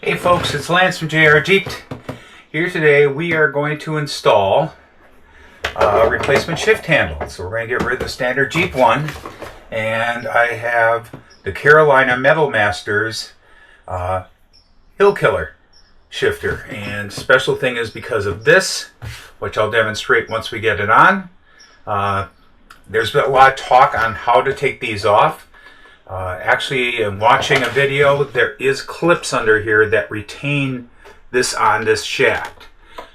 Hey folks, it's Lance from JR Jeep. Here today we are going to install a replacement shift handle. So we're going to get rid of the standard Jeep one, and I have the Carolina Metal Masters Hill Killer shifter. And special thing is because of this, which I'll demonstrate once we get it on. There's been a lot of talk on how to take these off. Actually, in watching a video, there is clips under here that retain this on this shaft.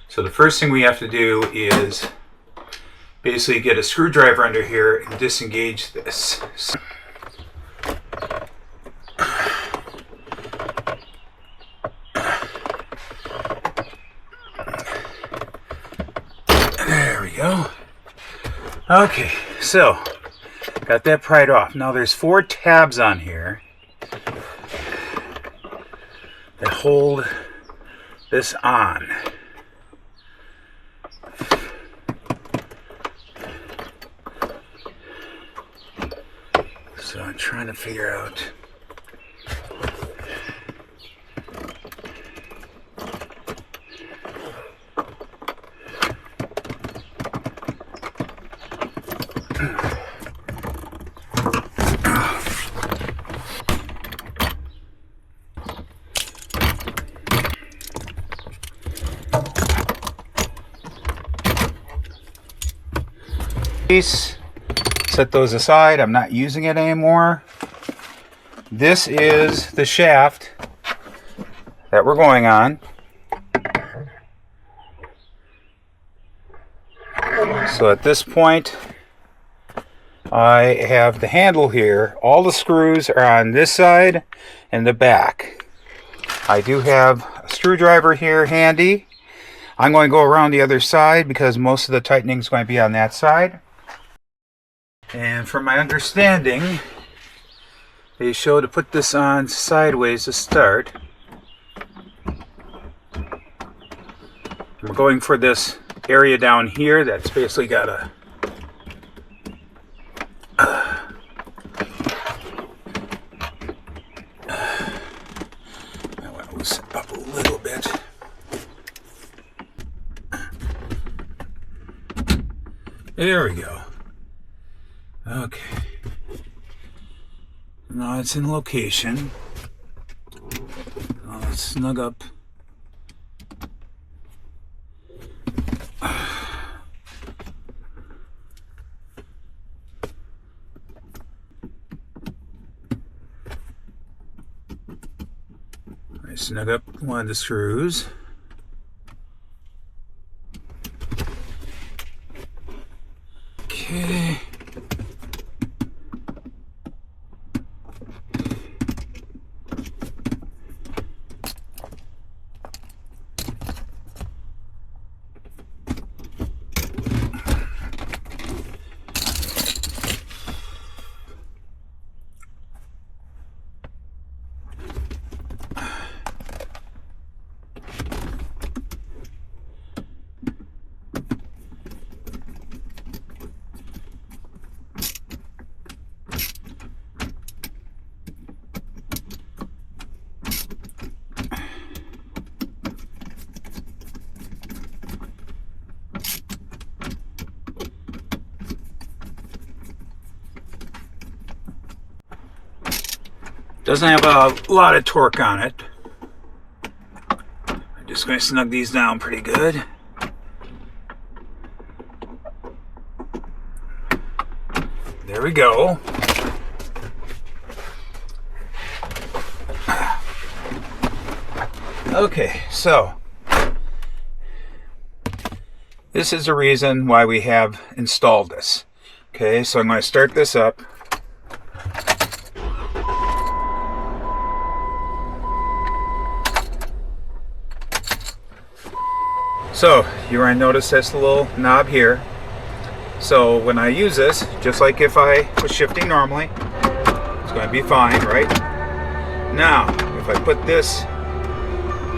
So the first thing we have to do is basically get a screwdriver under here and disengage this. There we go. Okay, so got that pried off. Now there's 4 tabs on here that hold this on. So I'm trying to figure out set those aside. I'm not using it anymore. This is the shaft that we're going on. So at this point I have the handle here. All the screws are on this side and the back. I do have a screwdriver here handy. I'm going to go around the other side because most of the tightening is going to be on that side. And from my understanding, they show to put this on sideways to start. We're going for this area down here that's basically got a I want to loosen it up a little bit. There we go. Okay. Now it's in location. Now let's snug up. I snug up one of the screws. Okay. Doesn't have a lot of torque on it. I'm just going to snug these down pretty good. There we go. Okay, so this is the reason why we have installed this. Okay, so I'm going to start this up. So you're going to notice this little knob here. So when I use this, just like if I was shifting normally, it's going to be fine, right? Now, if I put this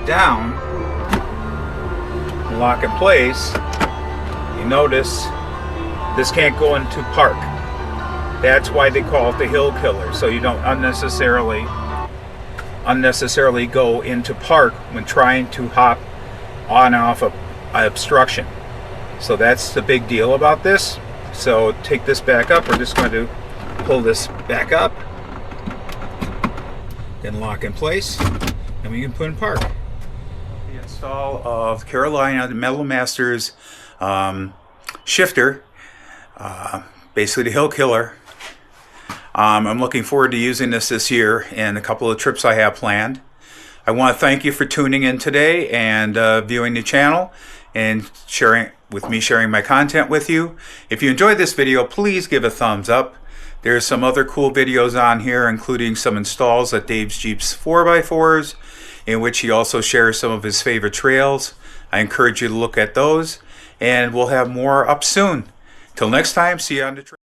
down, lock in place, you notice this can't go into park. That's why they call it the Hill Killer, so you don't unnecessarily unnecessarily go into park when trying to hop on and off an obstruction. So that's the big deal about this. So take this back up. We're just going to pull this back up, then lock in place, and we can put in park. The install of Carolina Metal Masters shifter, basically the Hill Killer. I'm looking forward to using this year and a couple of trips I have planned. I want to thank you for tuning in today and viewing the channel and sharing my content with you. If you enjoyed this video, please give a thumbs up. There's some other cool videos on here, including some installs at Dave's Jeep's 4x4s, in which he also shares some of his favorite trails. I encourage you to look at those, and we'll have more up soon. Till next time, see you on the trail.